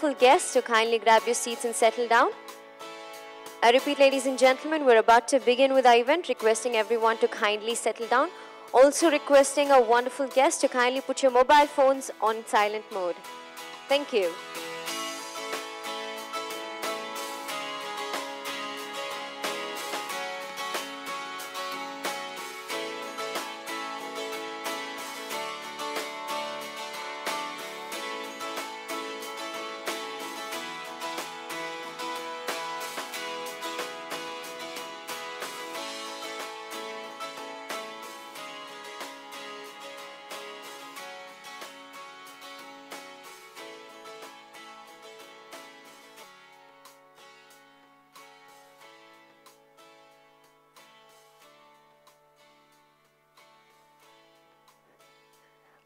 wonderful guests to kindly grab your seats and settle down. I repeat, ladies and gentlemen, we're about to begin with our event, requesting everyone to kindly settle down. Also requesting our wonderful guests to kindly put your mobile phones on silent mode. Thank you.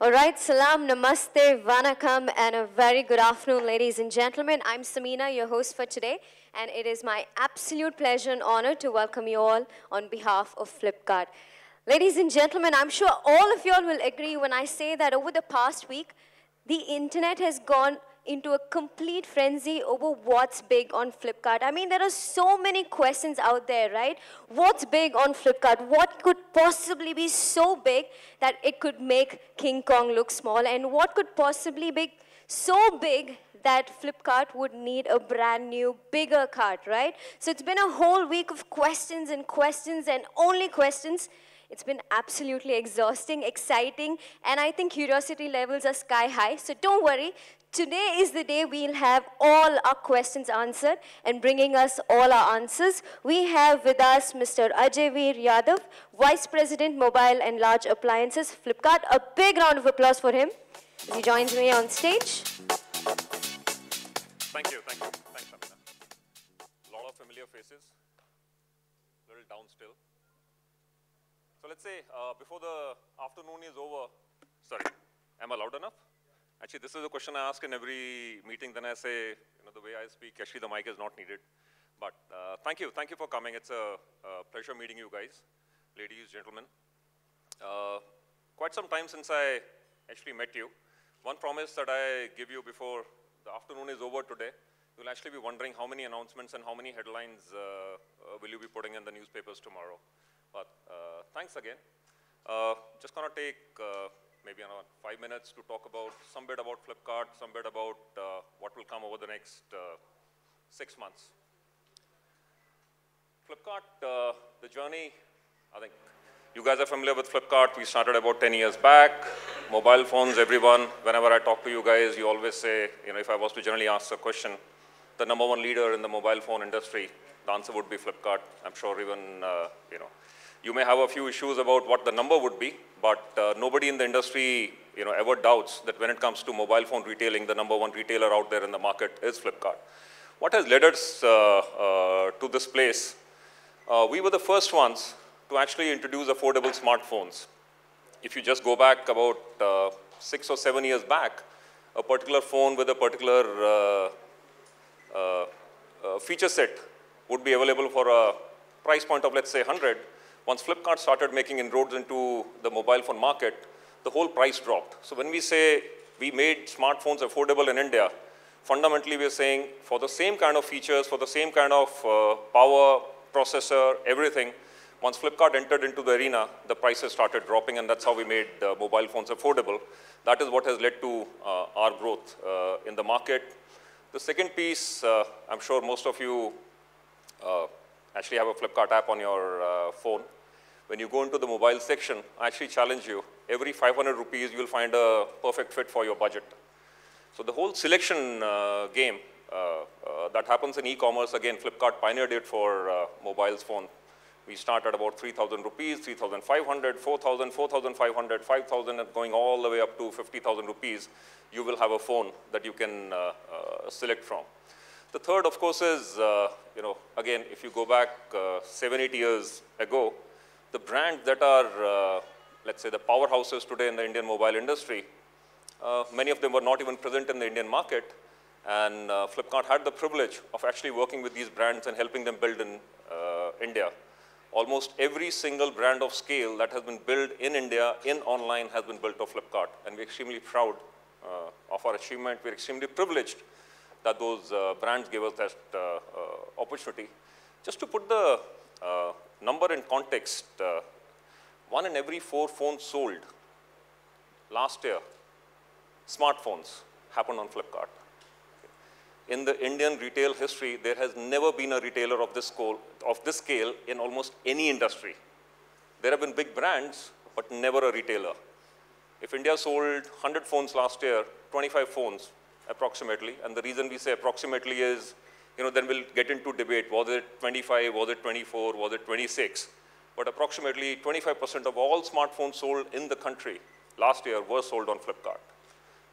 Alright, salam, namaste, vanakkam, and a very good afternoon, ladies and gentlemen. I'm Samina, your host for today, and it is my absolute pleasure and honor to welcome you all on behalf of Flipkart. Ladies and gentlemen, I'm sure all of you all will agree when I say that over the past week, the internet has gone into a complete frenzy over what's big on Flipkart. I mean, there are so many questions out there, right? What's big on Flipkart? What could possibly be so big that it could make King Kong look small? And what could possibly be so big that Flipkart would need a brand new, bigger cart, right? So it's been a whole week of questions and only questions. It's been absolutely exhausting, exciting, and I think curiosity levels are sky high. So don't worry. Today is the day we'll have all our questions answered, and bringing us all our answers, we have with us Mr. Ajay Veer Yadav, Vice President, Mobile and Large Appliances, Flipkart. A big round of applause for him as he joins me on stage. Thank you. Thanks, Amina. A lot of familiar faces, a little down still. So let's say before the afternoon is over, sorry, am I loud enough? Actually, this is a question I ask in every meeting. Then I say, the way I speak, actually the mic is not needed. But thank you for coming. It's a pleasure meeting you guys, ladies, gentlemen. Quite some time since I actually met you. One promise that I give you before the afternoon is over today, you'll actually be wondering how many announcements and how many headlines will you be putting in the newspapers tomorrow. But thanks again. Just gonna take maybe around 5 minutes to talk about some bit about Flipkart, some bit about what will come over the next 6 months. Flipkart, the journey, I think you guys are familiar with Flipkart. We started about 10 years back. Mobile phones, everyone, whenever I talk to you guys, you always say, if I was to generally ask a question, the #1 leader in the mobile phone industry, the answer would be Flipkart. I'm sure even, you may have a few issues about what the number would be, but nobody in the industry, ever doubts that when it comes to mobile phone retailing, the #1 retailer out there in the market is Flipkart. What has led us to this place? We were the first ones to actually introduce affordable smartphones. If you just go back about 6 or 7 years back, a particular phone with a particular feature set would be available for a price point of, let's say, 100. Once Flipkart started making inroads into the mobile phone market, the whole price dropped. So when we say we made smartphones affordable in India, fundamentally we're saying for the same kind of features, for the same kind of power, processor, everything, once Flipkart entered into the arena, the prices started dropping, and that's how we made mobile phones affordable. That is what has led to our growth in the market. The second piece, I'm sure most of you actually have a Flipkart app on your phone. When you go into the mobile section, I actually challenge you, every 500 rupees you'll find a perfect fit for your budget. So the whole selection game that happens in e-commerce, again, Flipkart pioneered it for mobile phone. We start at about 3,000 rupees, 3,500, 4,000, 4,500, 5,000, and going all the way up to 50,000 rupees, you will have a phone that you can select from. The third, of course, is, again, if you go back 7, 8 years ago, the brands that are, let's say, the powerhouses today in the Indian mobile industry, many of them were not even present in the Indian market, and Flipkart had the privilege of actually working with these brands and helping them build in India. Almost every single brand of scale that has been built in India, in online, has been built on Flipkart, and we're extremely proud of our achievement. We're extremely privileged that those brands gave us that opportunity. Just to put the number in context, 1 in every 4 phones sold last year, smartphones, happened on Flipkart. In the Indian retail history, there has never been a retailer of this scale in almost any industry. There have been big brands, but never a retailer. If India sold 100 phones last year, 25 phones approximately, and the reason we say approximately is, then we'll get into debate, was it 25, was it 24, was it 26? But approximately 25% of all smartphones sold in the country last year were sold on Flipkart.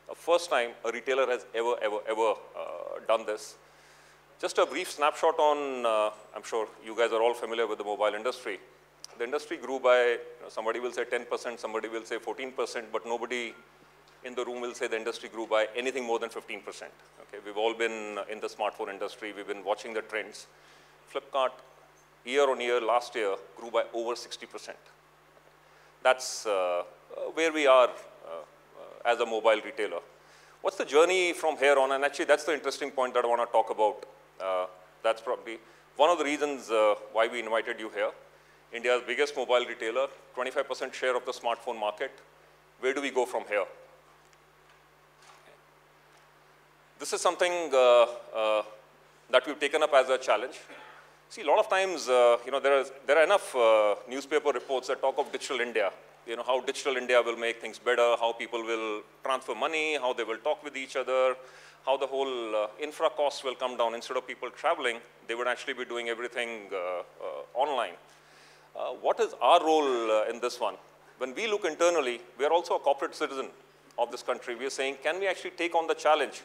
The first time a retailer has ever done this. Just a brief snapshot on, I'm sure you guys are all familiar with the mobile industry. The industry grew by, somebody will say 10%, somebody will say 14%, but nobody in the room will say the industry grew by anything more than 15%. Okay, we've all been in the smartphone industry. We've been watching the trends. Flipkart, year on year, last year, grew by over 60%. That's where we are as a mobile retailer. What's the journey from here on? And actually, that's the interesting point that I want to talk about. That's probably one of the reasons why we invited you here. India's biggest mobile retailer, 25% share of the smartphone market. Where do we go from here? This is something that we've taken up as a challenge. See, a lot of times, there are enough newspaper reports that talk of digital India. How digital India will make things better, how people will transfer money, how they will talk with each other, how the whole infra costs will come down. Instead of people traveling, they would actually be doing everything online. What is our role in this one? When we look internally, we are also a corporate citizen of this country. We are saying, can we actually take on the challenge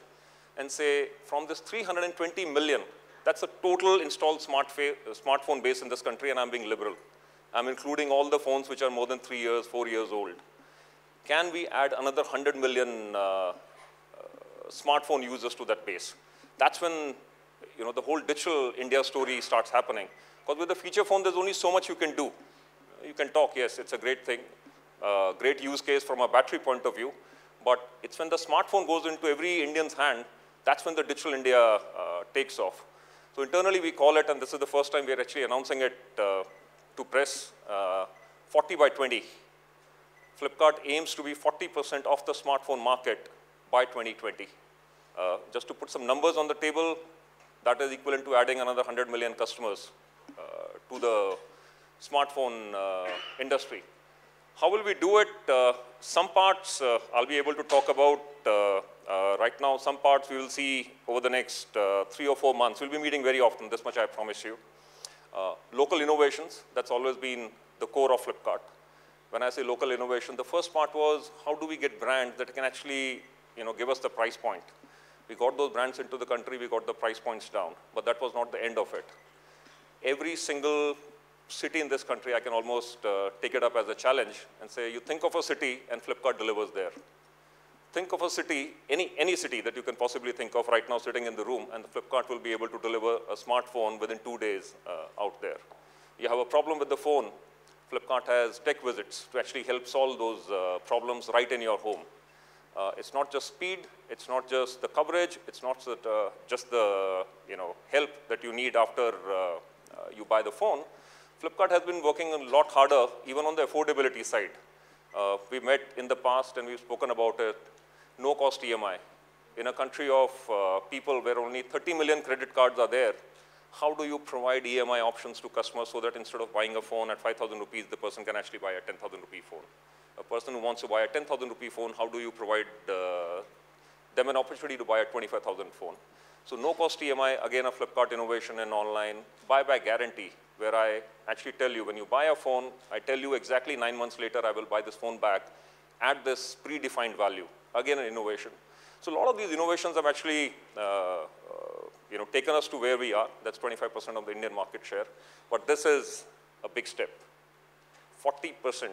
and say, from this 320 million, that's the total installed smartphone base in this country, and I'm being liberal. I'm including all the phones which are more than 3 years, 4 years old. Can we add another 100 million smartphone users to that base? That's when the whole digital India story starts happening. Because with the feature phone, there's only so much you can do. You can talk, yes, it's a great thing, great use case from a battery point of view. But it's when the smartphone goes into every Indian's hand, that's when the digital India takes off. So internally, we call it, and this is the first time we're actually announcing it to press, 40 by 20. Flipkart aims to be 40% of the smartphone market by 2020. Just to put some numbers on the table, that is equivalent to adding another 100 million customers to the smartphone industry. How will we do it? Some parts I'll be able to talk about right now. Some parts we will see over the next 3 or 4 months. We'll be meeting very often, this much I promise you. Local innovations, that's always been the core of Flipkart. When I say local innovation, the first part was how do we get brands that can actually give us the price point. We got those brands into the country, we got the price points down, but that was not the end of it. Every single city in this country, I can almost take it up as a challenge and say, you think of a city and Flipkart delivers there. Think of a city, any city that you can possibly think of right now sitting in the room, and the Flipkart will be able to deliver a smartphone within 2 days out there. You have a problem with the phone, Flipkart has tech visits to actually help solve those problems right in your home. It's not just speed, it's not just the coverage, it's not just the help that you need after you buy the phone. Flipkart has been working a lot harder, even on the affordability side. We met in the past and we've spoken about it. No-cost EMI. In a country of people where only 30 million credit cards are there, how do you provide EMI options to customers so that instead of buying a phone at 5,000 rupees, the person can actually buy a 10,000 rupee phone? A person who wants to buy a 10,000 rupee phone, how do you provide them an opportunity to buy a 25,000 phone? So no-cost EMI, again, a Flipkart innovation in online. Buyback guarantee, where I actually tell you, when you buy a phone, I tell you exactly 9 months later, I will buy this phone back at this predefined value. Again, an innovation. So a lot of these innovations have actually taken us to where we are. That's 25% of the Indian market share. But this is a big step. 40%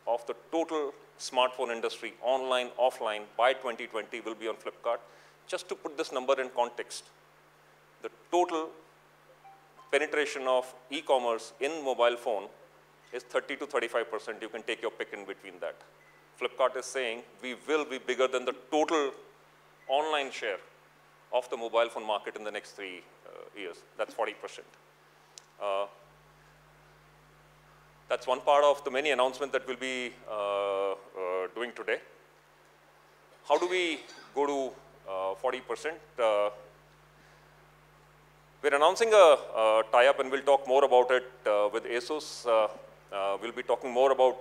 of the total smartphone industry, online, offline, by 2020 will be on Flipkart. Just to put this number in context, the total penetration of e-commerce in mobile phone is 30 to 35%. You can take your pick in between that. Flipkart is saying we will be bigger than the total online share of the mobile phone market in the next 3 years. That's 40%. That's one part of the many announcements that we'll be doing today. How do we go to 40%? We're announcing a tie-up, and we'll talk more about it with Asus. We'll be talking more about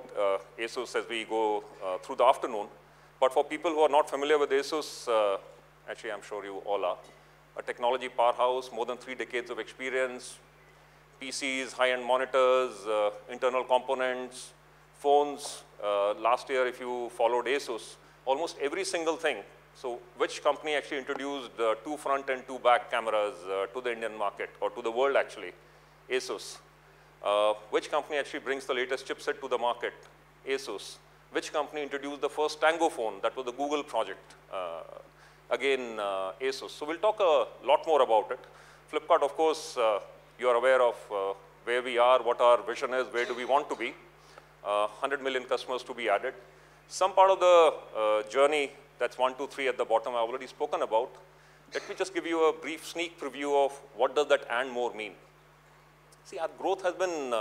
Asus as we go through the afternoon. But for people who are not familiar with Asus, actually I'm sure you all are, a technology powerhouse, more than 3 decades of experience, PCs, high-end monitors, internal components, phones. Last year, if you followed Asus, almost every single thing. So which company actually introduced 2 front and 2 back cameras to the Indian market, or to the world actually? Asus. Which company actually brings the latest chipset to the market? Asus. Which company introduced the first Tango phone? That was the Google project. Again, Asus. So we'll talk a lot more about it. Flipkart, of course, you are aware of where we are, what our vision is, where do we want to be. 100 million customers to be added. Some part of the journey, that's 1, 2, 3 at the bottom, I've already spoken about. Let me just give you a brief sneak preview of what does that and more mean. See, our growth has been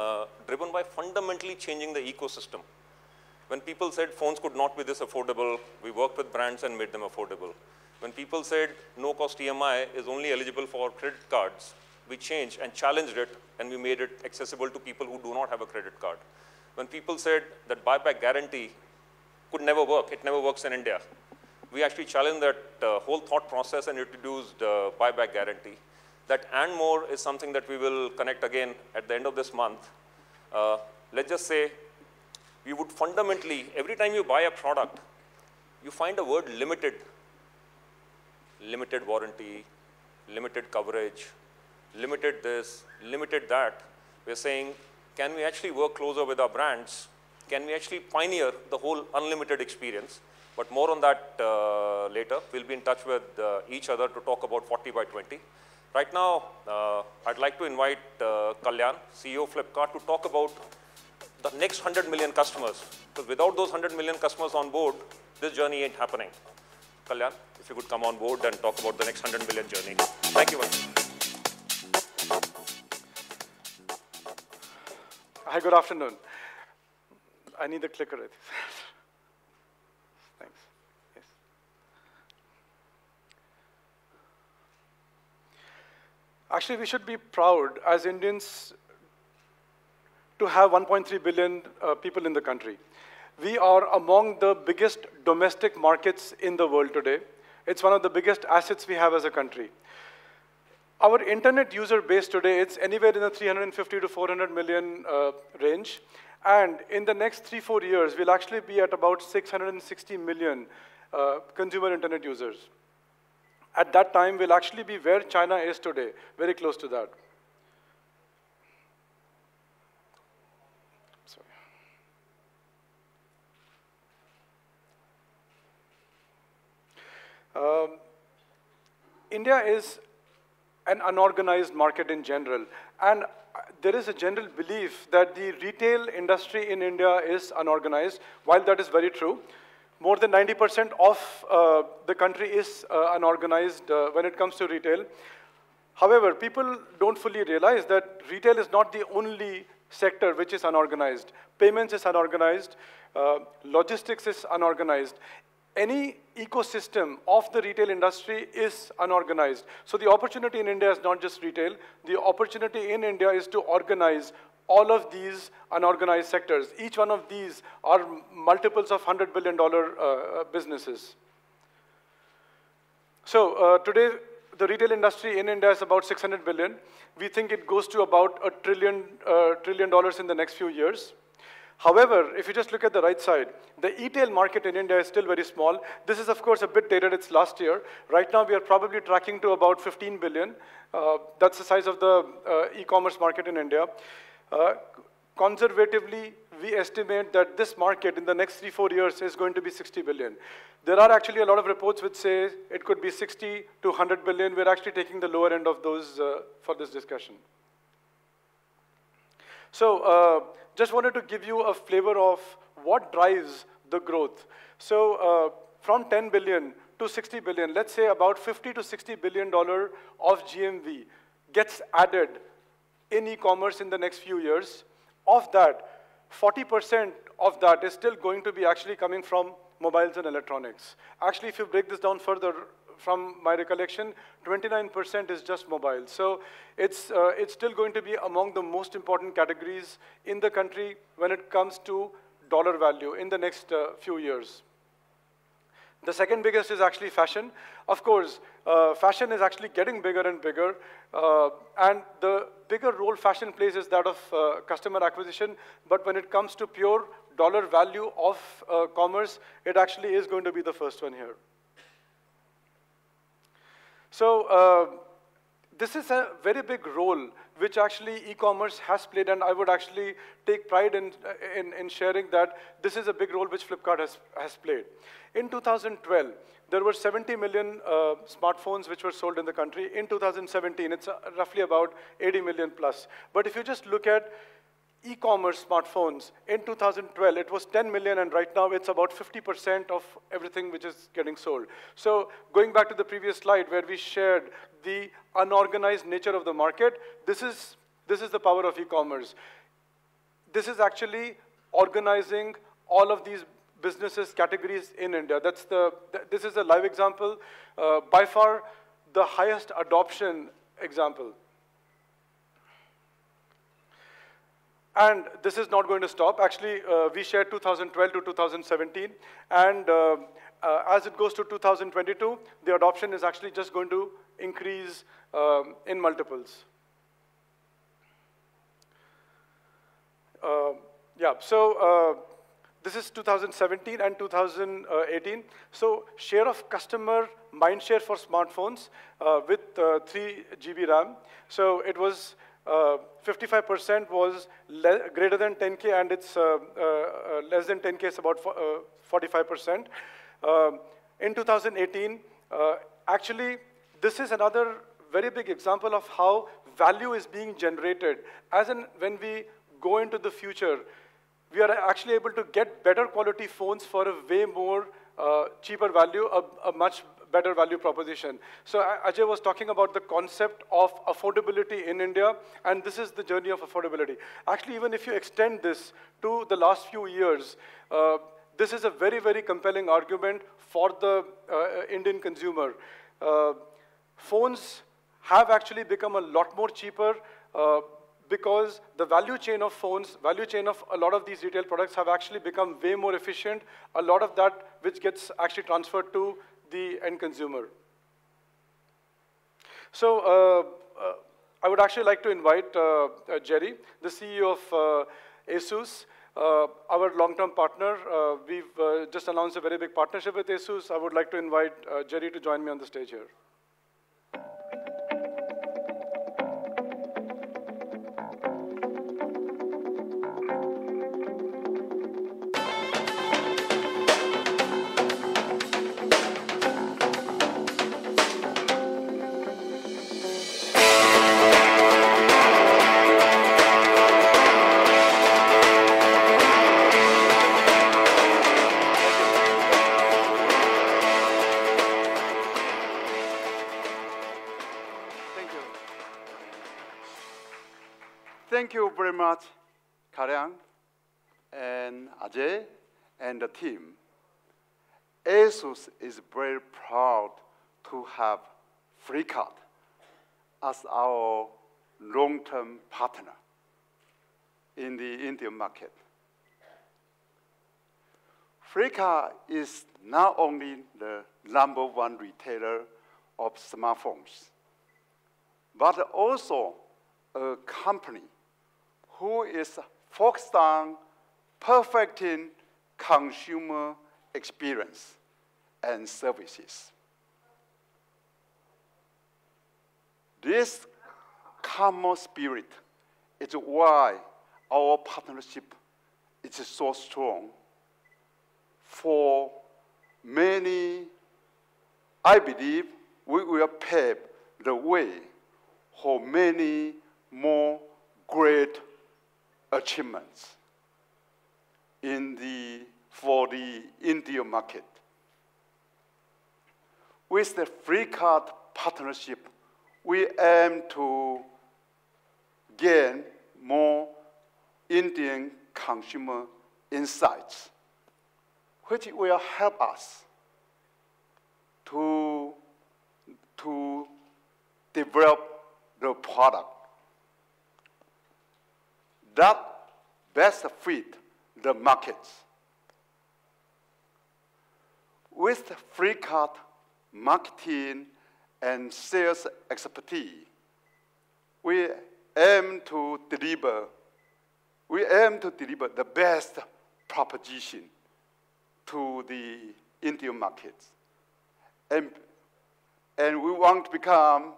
driven by fundamentally changing the ecosystem. When people said phones could not be this affordable, we worked with brands and made them affordable. When people said no-cost EMI is only eligible for credit cards, we changed and challenged it, and we made it accessible to people who do not have a credit card. When people said that buyback guarantee could never work, it never works in India, we actually challenged that whole thought process and introduced buyback guarantee. That and more is something that we will connect again at the end of this month. Let's just say we would fundamentally, every time you buy a product, you find a word limited. Limited warranty, limited coverage, limited this, limited that. We're saying, can we actually work closer with our brands? Can we actually pioneer the whole unlimited experience? But more on that later. We'll be in touch with each other to talk about 40 by 20. Right now, I'd like to invite Kalyan, CEO of Flipkart, to talk about the next 100 million customers. Because without those 100 million customers on board, this journey ain't happening. Kalyan, if you could come on board and talk about the next 100 million journey. Thank you very much. Hi, good afternoon. I need the clicker. Thanks. Yes. Actually, we should be proud as Indians to have 1.3 billion people in the country. We are among the biggest domestic markets in the world today. It's one of the biggest assets we have as a country. Our internet user base today, it's anywhere in the 350 to 400 million range. And in the next 3-4 years, we'll actually be at about 660 million consumer internet users. At that time, we'll actually be where China is today, very close to that. India is an unorganized market in general, and there is a general belief that the retail industry in India is unorganized. While that is very true, more than 90% of the country is unorganized when it comes to retail. However, people don't fully realize that retail is not the only sector which is unorganized. Payments is unorganized, logistics is unorganized. Any ecosystem of the retail industry is unorganized. So the opportunity in India is not just retail. The opportunity in India is to organize all of these unorganized sectors. Each one of these are multiples of $100 billion businesses. So today, the retail industry in India is about 600 billion. We think it goes to about $1 trillion in the next few years. However, if you just look at the right side, the e-tail market in India is still very small. This is, of course, a bit dated. It's last year. Right now, we are probably tracking to about 15 billion. That's the size of the e-commerce market in India. Conservatively, we estimate that this market in the next 3-4 years is going to be 60 billion. There are actually a lot of reports which say it could be 60 to 100 billion. We're actually taking the lower end of those for this discussion. So just wanted to give you a flavor of what drives the growth. So from 10 billion to to 60 billion, let's say about 50 to 60 billion dollar of GMV gets added in e-commerce in the next few years. Of that, 40% of that is still going to be actually coming from mobiles and electronics. Actually, if you break this down further, from my recollection, 29% is just mobile. So it's still going to be among the most important categories in the country when it comes to dollar value in the next few years. The second biggest is actually fashion. Of course, fashion is actually getting bigger and bigger, and the bigger role fashion plays is that of customer acquisition, but when it comes to pure dollar value of commerce, it actually is going to be the first one here. So this is a very big role which actually e-commerce has played, and I would actually take pride in sharing that this is a big role which Flipkart has played. In 2012, there were 70 million smartphones which were sold in the country. In 2017, it's roughly about 80 million plus. But if you just look at e-commerce smartphones, in 2012, it was 10 million, and right now it's about 50% of everything which is getting sold. So going back to the previous slide where we shared the unorganized nature of the market, this is the power of e-commerce. This is actually organizing all of these businesses categories in India. This is a live example, by far the highest adoption example. And this is not going to stop. Actually, we shared 2012 to 2017. And as it goes to 2022, the adoption is actually just going to increase in multiples. This is 2017 and 2018. So share of customer mind share for smartphones with 3 GB RAM. So it was 55% was greater than 10K, and it's less than 10K is about 45%. In 2018, actually, this is another very big example of how value is being generated. As in, when we go into the future, we are actually able to get better quality phones for a way more cheaper value, a much better value proposition. So Ajay was talking about the concept of affordability in India, and this is the journey of affordability. Actually, even if you extend this to the last few years, this is a very, very compelling argument for the Indian consumer. Phones have actually become a lot more cheaper because the value chain of phones, value chain of a lot of these retail products have actually become way more efficient. A lot of that which gets actually transferred to the end consumer. So I would actually like to invite Jerry, the CEO of Asus, our long-term partner. We've just announced a very big partnership with Asus. I would like to invite Jerry to join me on the stage here. Thank you very much, Karyang and Ajay and the team. Asus is very proud to have Flipkart as our long-term partner in the Indian market. Flipkart is not only the #1 retailer of smartphones, but also a company who is focused on perfecting consumer experience and services. This common spirit is why our partnership is so strong. For many, I believe we will pave the way for many more great achievements for the Indian market. with the Flipkart partnership, we aim to gain more Indian consumer insights, which will help us to develop the product that best fit the markets. With Flipkart marketing and sales expertise, we aim to deliver the best proposition to the Indian markets. And we want to become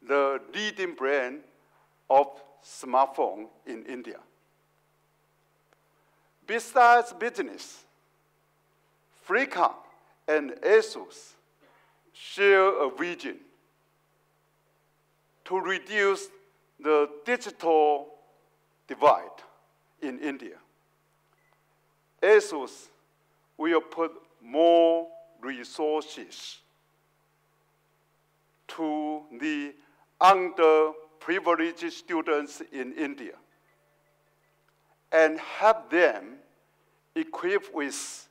the leading brand of smartphone in India. Besides business, Flipkart and Asus share a vision to reduce the digital divide in India. Asus will put more resources to the underprivileged students in India and help them equipped with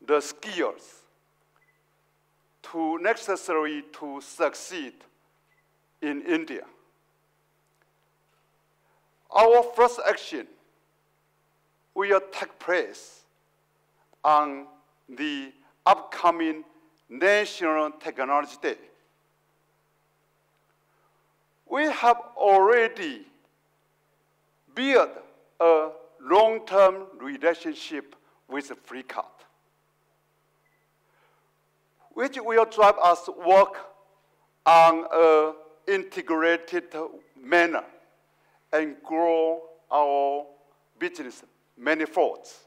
the skills necessary to succeed in India. Our first action will take place on the upcoming National Technology Day. We have already built a long-term relationship with Flipkart, which will drive us work on an integrated manner and grow our business manifolds.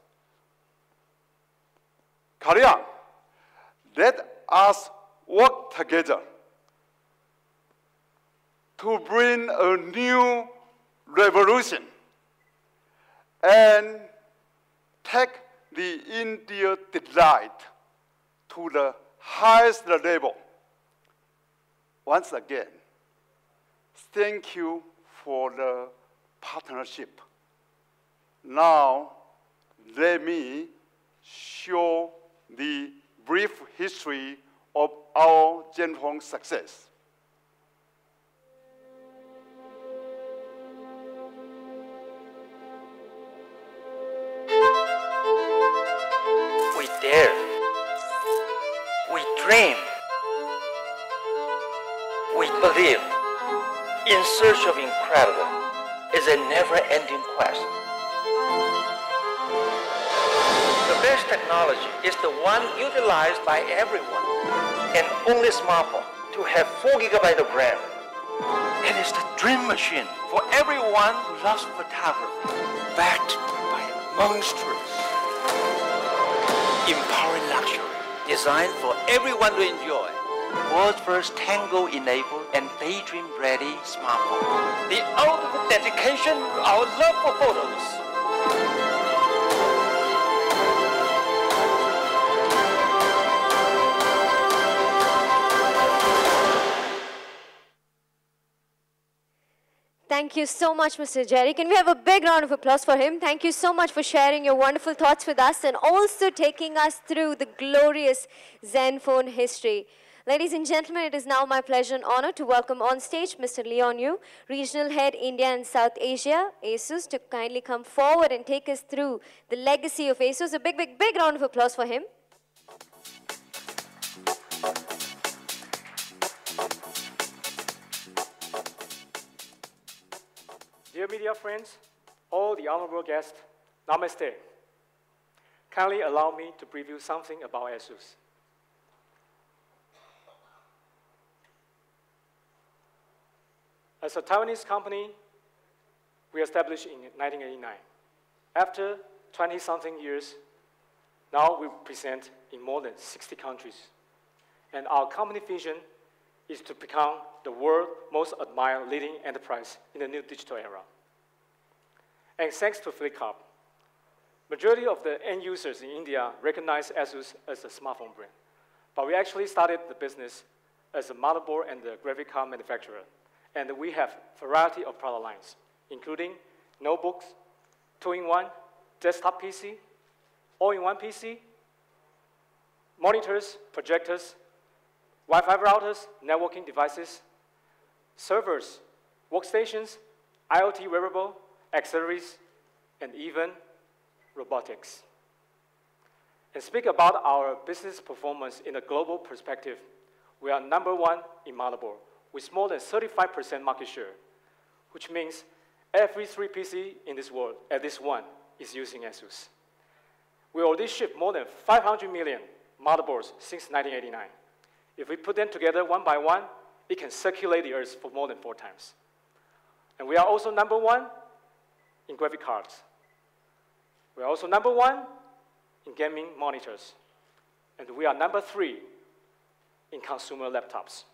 Carry on. Let us work together to bring a new revolution and take the India delight to the highest level. Once again, thank you for the partnership. Now, let me show the brief history of our Zenfone success. We dare. We dream. We believe. In search of incredible is a never-ending quest. The best technology is the one utilized by everyone. An only smartphone to have 4 GB of RAM. It is the dream machine for everyone who loves photography, backed by monstrous, empowering luxury, designed for everyone to enjoy. World's first Tango-enabled and daydream-ready smartphone. The ultimate dedication to our love for photos. Thank you so much, Mr. Jerry. Can we have a big round of applause for him? Thank you so much for sharing your wonderful thoughts with us and also taking us through the glorious Zenfone history. Ladies and gentlemen, it is now my pleasure and honor to welcome on stage Mr. Leon Yu, Regional Head India and South Asia, Asus, to kindly come forward and take us through the legacy of Asus. A big round of applause for him. Dear media friends, all the honorable guests, namaste. Kindly allow me to preview something about Asus. As a Taiwanese company, we established in 1989. After 20-something years, now we present in more than 60 countries. And our company vision is to become the world's most admired leading enterprise in the new digital era. And thanks to Flipkart, majority of the end users in India recognize Asus as a smartphone brand. but we actually started the business as a motherboard and a graphic card manufacturer. And we have a variety of product lines, including notebooks, 2-in-1, desktop PC, all-in-one PC, monitors, projectors, Wi-Fi routers, networking devices, servers, workstations, IoT wearable, accessories, and even robotics. And speak about our business performance in a global perspective, we are #1 in motherboard with more than 35% market share, which means every 3 PC in this world, at least one, is using Asus. We already shipped more than 500 million motherboards since 1989. If we put them together one by one, it can circulate the Earth for more than 4 times. And we are also #1 in graphic cards. We are also #1 in gaming monitors. And we are #3 in consumer laptops.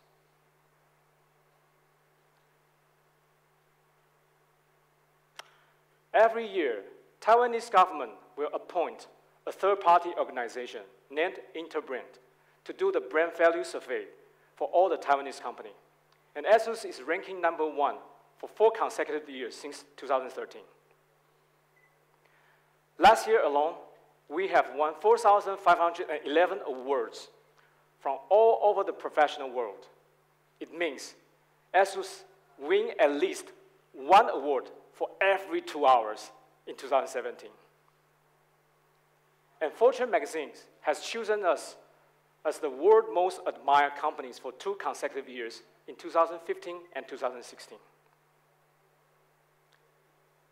Every year, Taiwanese government will appoint a third-party organization named Interbrand to do the brand value survey for all the Taiwanese company. And Asus is ranking #1 for 4 consecutive years since 2013. Last year alone, we have won 4,511 awards from all over the professional world. It means Asus win at least 1 award for every 2 hours in 2017. And Fortune magazine has chosen us as the world's most admired companies for 2 consecutive years in 2015 and 2016.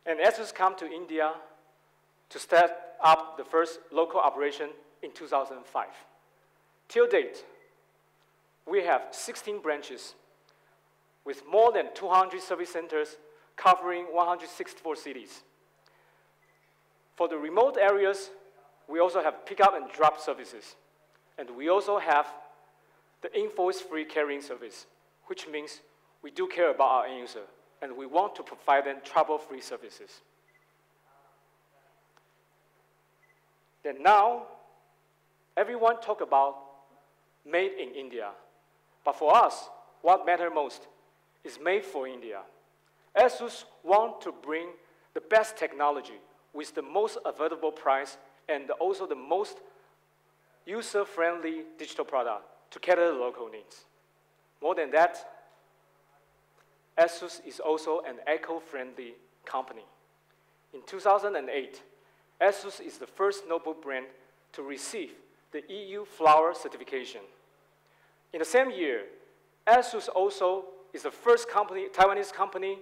And Asus came to India to start up the first local operation in 2005. Till date, we have 16 branches with more than 200 service centers covering 164 cities. For the remote areas, we also have pickup and drop services. And we also have the invoice-free carrying service, which means we do care about our end user, and we want to provide them trouble-free services. Then now, everyone talk about made in India. But for us, what matters most is made for India. Asus want to bring the best technology with the most affordable price and also the most user-friendly digital product to cater the local needs. More than that, Asus is also an eco-friendly company. In 2008, Asus is the first notebook brand to receive the EU Flower certification. In the same year, Asus also is the first Taiwanese company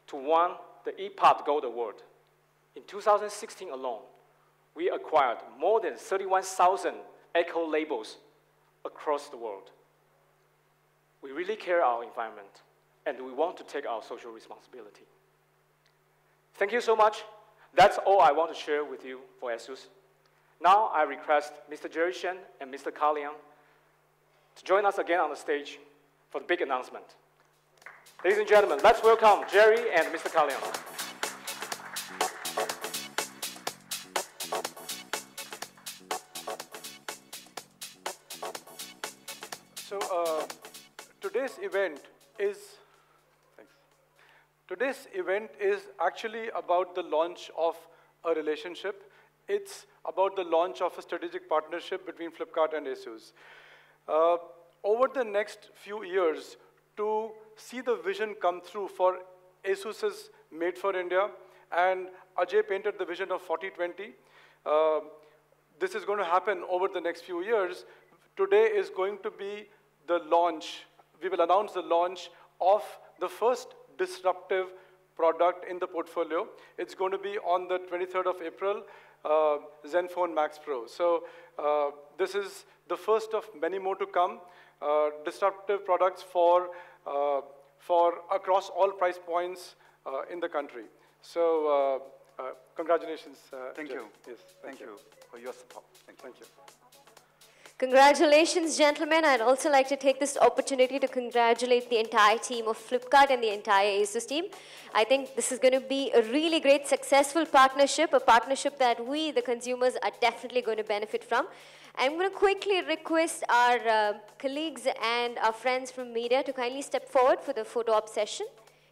to win the EPOD Gold Award. In 2016 alone, we acquired more than 31,000 eco labels across the world. We really care our environment, and we want to take our social responsibility. Thank you so much. That's all I want to share with you for Asus. Now I request Mr. Jerry Shen and Mr. Carl Liang to join us again on the stage for the big announcement. Ladies and gentlemen, let's welcome Jerry and Mr. Carl Liang. So today's event is actually about the launch of a relationship. It's about the launch of a strategic partnership between Flipkart and Asus. Over the next few years, to see the vision come through for Asus's Made for India, and Ajay painted the vision of 40-20. This is going to happen over the next few years. Today is going to be the launch. We will announce the launch of the first disruptive product in the portfolio. It's going to be on the 23rd of April, Zenfone Max Pro. So this is the first of many more to come. Disruptive products for across all price points in the country. So congratulations. Thank Jeff. you. Yes, Thank you for your support. Thank you. Congratulations, gentlemen. I'd also like to take this opportunity to congratulate the entire team of Flipkart and the entire Asus team. I think this is going to be a really great, successful partnership, a partnership that we, the consumers, are definitely going to benefit from. I'm going to quickly request our colleagues and our friends from media to kindly step forward for the photo op session.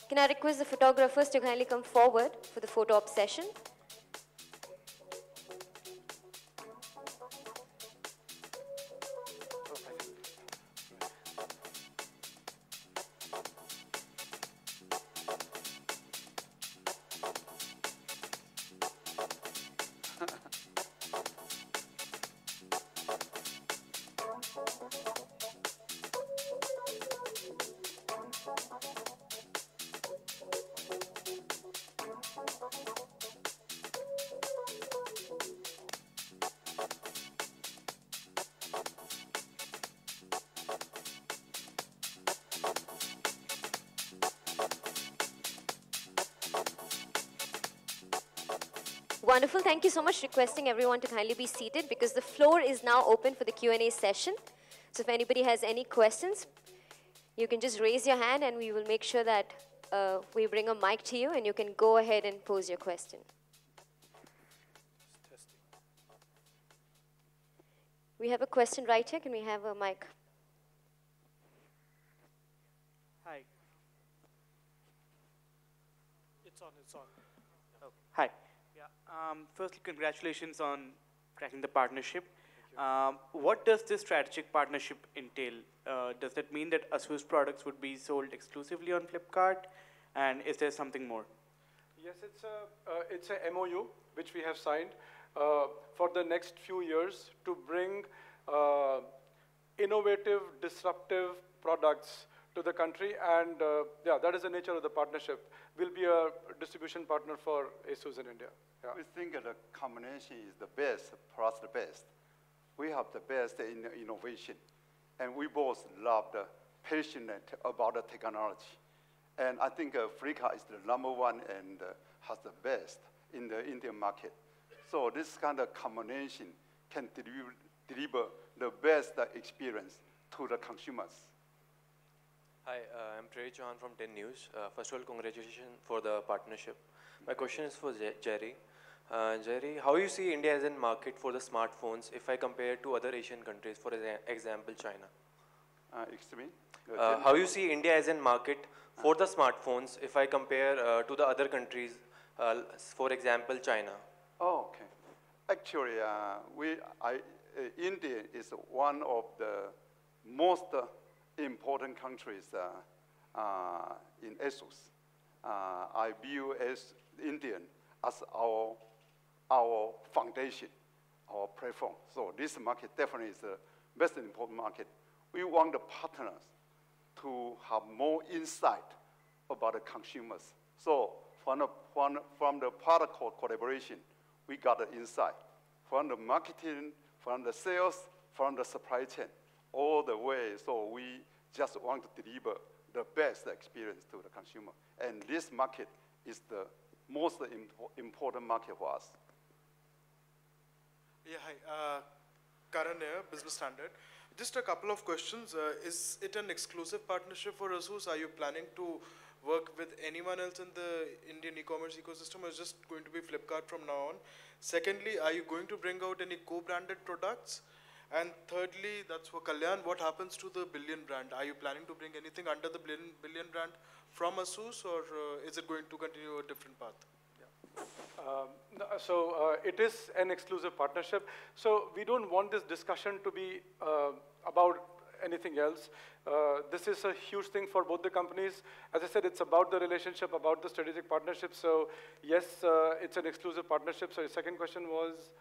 Can I request the photographers to kindly come forward for the photo op session? Wonderful. Thank you so much. Requesting everyone to kindly be seated because the floor is now open for the Q&A session. So if anybody has any questions, you can just raise your hand and we will make sure that we bring a mic to you and you can go ahead and pose your question. We have a question right here. Can we have a mic? Hi. It's on, it's on. Oh. Hi. Yeah. Firstly, congratulations on cracking the partnership. What does this strategic partnership entail? Does that mean that Asus products would be sold exclusively on Flipkart? And is there something more? Yes, it's a MOU which we have signed for the next few years to bring innovative, disruptive products to the country, and yeah, that is the nature of the partnership. We'll be a distribution partner for Asus in India. Yeah. We think the combination is the best plus the best. We have the best in innovation, and we both love the passionate about the technology. And I think Flipkart is the #1 and has the best in the Indian market. So this kind of combination can deliver the best experience to the consumers. Hi, I'm Trey Chauhan from 10 News. First of all, congratulations for the partnership. My question is for Jerry. Jerry, how you see India as a market for the smartphones if I compare to other Asian countries, for example, China? Excuse me? How you see India as a market for the smartphones if I compare to the other countries, for example, China? Oh, okay. Actually, India is one of the most important countries in Asus. I view as Indian as our foundation, our platform. So this market definitely is the best important market. We want the partners to have more insight about the consumers. So from the product collaboration, we got the insight. From the marketing, from the sales, from the supply chain, all the way. So we just want to deliver the best experience to the consumer. And this market is the most important market for us. Yeah, hi. Karan here, Business Standard. Just a couple of questions. Is it an exclusive partnership for Asus? Are you planning to work with anyone else in the Indian e-commerce ecosystem, or is just going to be Flipkart from now on? Secondly, are you going to bring out any co-branded products? And thirdly, that's for Kalyan, what happens to the Billion brand? Are you planning to bring anything under the Billion brand from Asus, or is it going to continue a different path? It is an exclusive partnership. So we don't want this discussion to be about anything else. This is a huge thing for both the companies. As I said, it's about the relationship, about the strategic partnership. So yes, it's an exclusive partnership. So your second question was?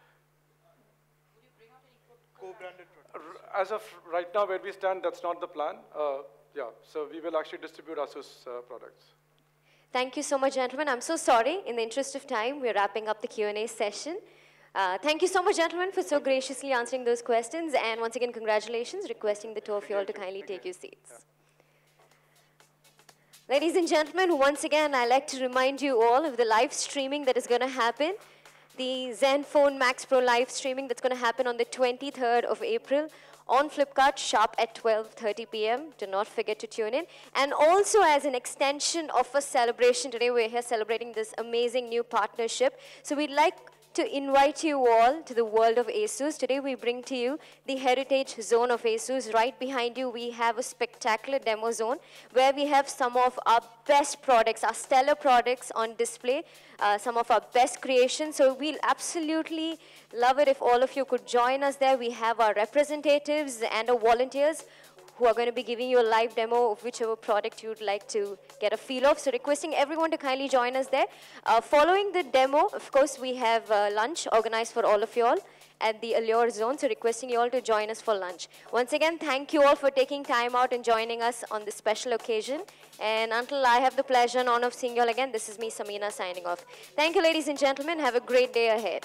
Would you bring out any co-branded products? As of right now, where we stand, that's not the plan. Yeah, so we will actually distribute Asus products. Thank you so much, gentlemen. I'm so sorry. In the interest of time, we're wrapping up the Q&A session. Thank you so much, gentlemen, for so graciously answering those questions. And once again, congratulations, requesting the two of you all to kindly take your seats. Yeah. Ladies and gentlemen, once again, I'd like to remind you all of the live streaming that is going to happen. The Zenfone Max Pro live streaming that's going to happen on the 23rd of April on Flipkart, sharp at 12:30 p.m. Do not forget to tune in. And also as an extension of a celebration, today we're here celebrating this amazing new partnership. So we'd like to invite you all to the world of Asus. Today we bring to you the heritage zone of Asus. Right behind you we have a spectacular demo zone where we have some of our best products, our stellar products on display, some of our best creations. So we'll absolutely love it if all of you could join us there. We have our representatives and our volunteers who are going to be giving you a live demo of whichever product you'd like to get a feel of. So requesting everyone to kindly join us there. Following the demo, of course, we have lunch organized for all of you all at the Allure Zone. So requesting you all to join us for lunch. Once again, thank you all for taking time out and joining us on this special occasion. And until I have the pleasure and honor of seeing you all again, this is me, Samina, signing off. Thank you, ladies and gentlemen. Have a great day ahead.